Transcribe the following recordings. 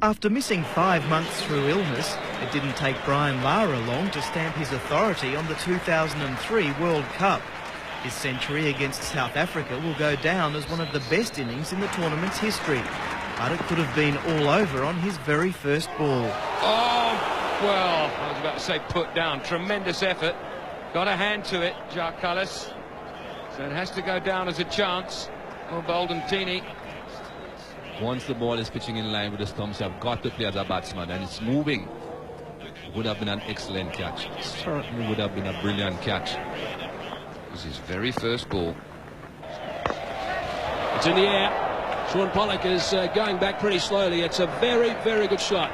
After missing 5 months through illness, it didn't take Brian Lara long to stamp his authority on the 2003 World Cup. His century against South Africa will go down as one of the best innings in the tournament's history. But it could have been all over on his very first ball. Oh, well, I was about to say put down. Tremendous effort. Got a hand to it, Jacques Kallis. So it has to go down as a chance. Oh, Boldentini. Once the ball is pitching in line with the stumps, you have got to play as a batsman, and it's moving. Would have been an excellent catch. Certainly would have been a brilliant catch. It was his very first ball. It's in the air. Sean Pollock is going back pretty slowly. It's a very, very good shot.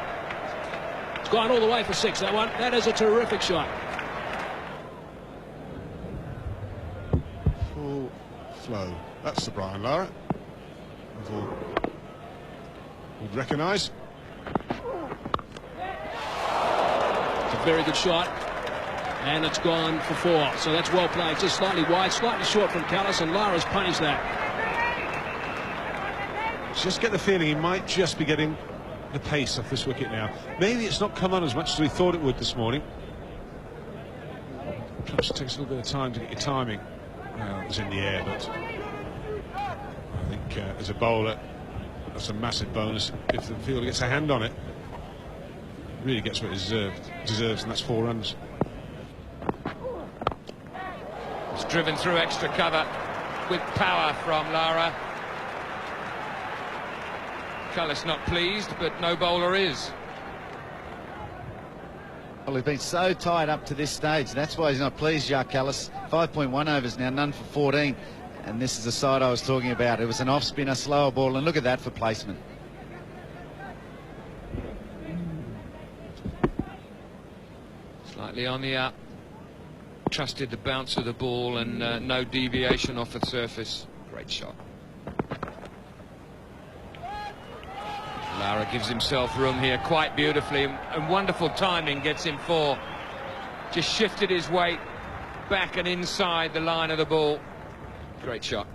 It's gone all the way for 6, that one. That is a terrific shot. Full flow. That's the Brian Lara. Would recognise. It's a very good shot, and it's gone for 4. So that's well played. Just slightly wide, slightly short from Kallis, and Lara's punished that. Just get the feeling he might just be getting the pace off this wicket now. Maybe it's not come on as much as we thought it would this morning. Perhaps it takes a little bit of time to get your timing. Well, it was in the air, but I think as a bowler, that's a massive bonus if the fielder gets a hand on it. Really gets what it deserves, and that's 4 runs. It's driven through extra cover with power from Lara. Kallis not pleased, but no bowler is. Well, he's been so tied up to this stage. That's why he's not pleased, Jacques Kallis. 5.1 overs now, none for 14. And this is the side I was talking about. It was an off-spinner, slower ball, and look at that for placement. Slightly on the up. Trusted the bounce of the ball and no deviation off the surface. Great shot. Lara gives himself room here quite beautifully, and wonderful timing gets him 4. Just shifted his weight back and inside the line of the ball. Great shot.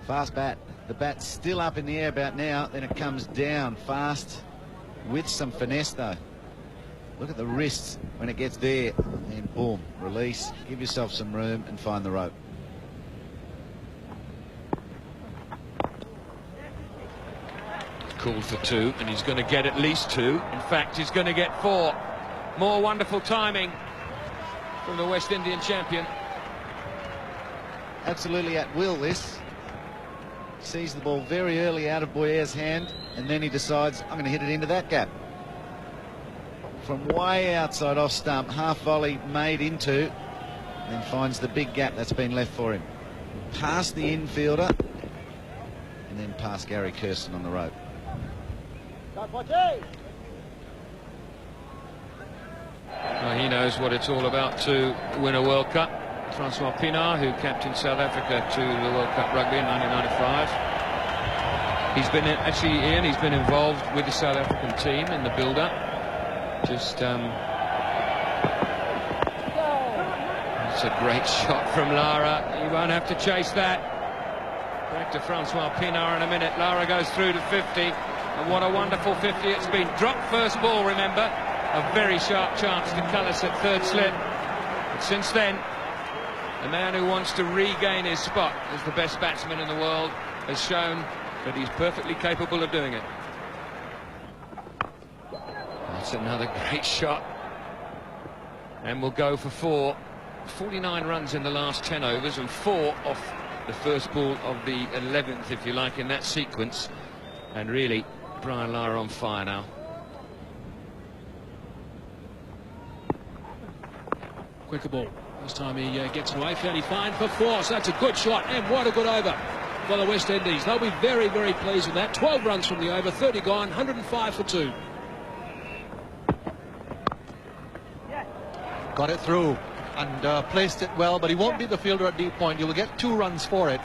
Fast bat. The bat's still up in the air about now. Then it comes down fast with some finesse, though. Look at the wrists when it gets there. And boom, release. Give yourself some room and find the rope. Called for 2, and he's going to get at least 2. In fact, he's going to get 4. More wonderful timing from the West Indian champion. Absolutely at will, this. Sees the ball very early out of Boyer's hand, and then he decides, I'm going to hit it into that gap. From way outside off stump, half volley made into, and then finds the big gap that's been left for him. Past the infielder, and then past Gary Kirsten on the rope. Well, he knows what it's all about to win a World Cup. Francois Pienaar, who captained South Africa to the World Cup Rugby in 1995. He's been actually, Ian, he's been involved with the South African team in the build-up. Just it's a great shot from Lara. He won't have to chase that. Back to Francois Pienaar in a minute. Lara goes through to 50, and what a wonderful 50 it's been. Dropped first ball, remember. A very sharp chance to Kallis at third slip. But since then, the man who wants to regain his spot as the best batsman in the world has shown that he's perfectly capable of doing it. That's another great shot. And we'll go for 4. 49 runs in the last 10 overs and 4 off the first ball of the 11th, if you like, in that sequence. And really, Brian Lara on fire now. Quicker ball. This time he gets it away, fairly fine for 4. So that's a good shot, and what a good over for the West Indies. They'll be very, very pleased with that. 12 runs from the over, 30 gone, 105 for 2. Got it through and placed it well, but he won't beat the fielder at deep point. You'll get 2 runs for it.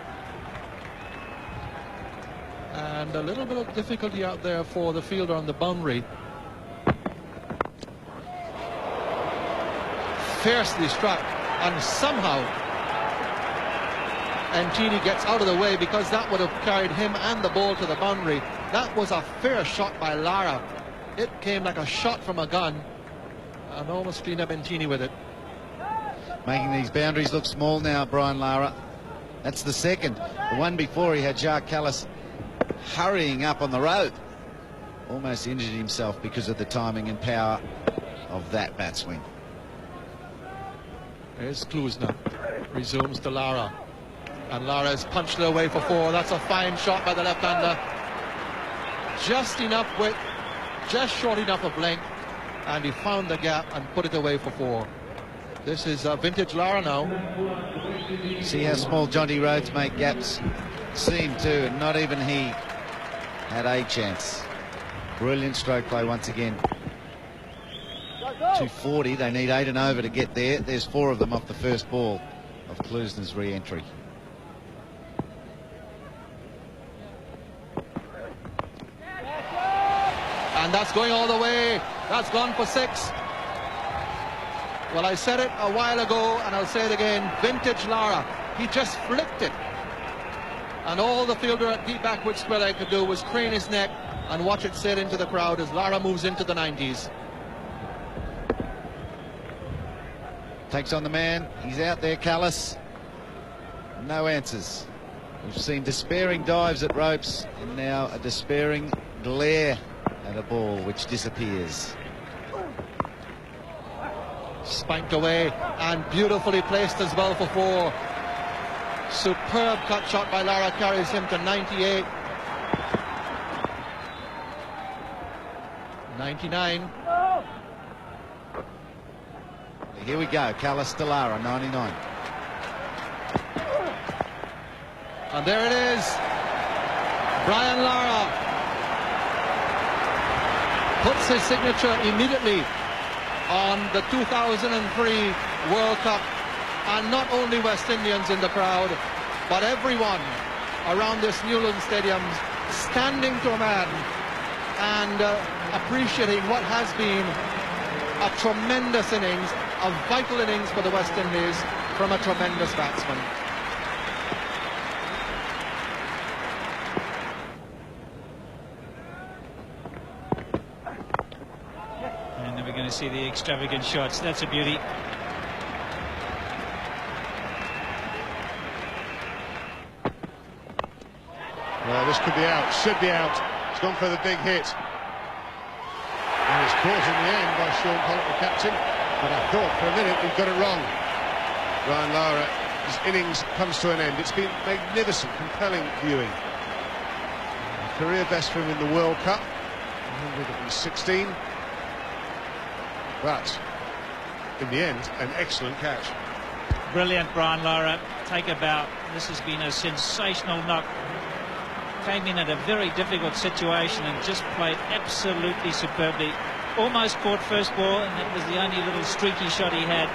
And a little bit of difficulty out there for the fielder on the boundary. Fiercely struck, and somehow Ntini gets out of the way, because that would have carried him and the ball to the boundary. That was a fair shot by Lara. It came like a shot from a gun and almost cleaned up Ntini with it. Making these boundaries look small now, Brian Lara. That's the second. The one before, he had Jacques Callis hurrying up on the rope. Almost injured himself because of the timing and power of that bat swing. There's Klusner. Resumes to Lara. And Lara's punched it away for 4. That's a fine shot by the left-hander. Just enough width, just short enough of length, and he found the gap and put it away for 4. This is vintage Lara now. See how small Jonty Rhodes make gaps seem too, and not even he had a chance. Brilliant stroke play once again. 240, they need 8 and over to get there. There's 4 of them off the first ball of Klusner's re-entry. And that's going all the way. That's gone for 6. Well, I said it a while ago, and I'll say it again. Vintage Lara. He just flicked it. And all the fielder at deep backward square leg could do was crane his neck and watch it sail into the crowd as Lara moves into the 90s. Takes on the man. He's out there, Callis. No answers. We've seen despairing dives at ropes, and now a despairing glare at a ball which disappears. Spanked away and beautifully placed as well for 4. Superb cut shot by Lara carries him to 98. 99. Here we go, Callis to Lara, 99. And there it is. Brian Lara puts his signature immediately on the 2003 World Cup, and not only West Indians in the crowd, but everyone around this Newland Stadium standing to a man and appreciating what has been a tremendous innings, a vital innings for the West Indies from a tremendous batsman. And then we're going to see the extravagant shots. That's a beauty. Well, this could be out, should be out. It's gone for the big hit. And it's caught in the end by Sean Pollock, the captain. But I thought for a minute we'd got it wrong. Brian Lara, his innings comes to an end. It's been magnificent, compelling viewing. A career best for him in the World Cup, 116. But in the end, an excellent catch. Brilliant, Brian Lara. Take a bow. This has been a sensational knock. Came in at a very difficult situation and just played absolutely superbly. Almost caught first ball, and that was the only little streaky shot he had.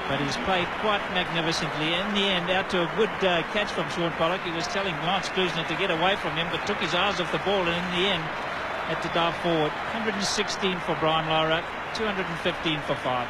But he's played quite magnificently. In the end, out to a good catch from Sean Pollock. He was telling Lance Klusner to get away from him, but took his eyes off the ball, and in the end, had to dive forward. 116 for Brian Lara, 215 for 5.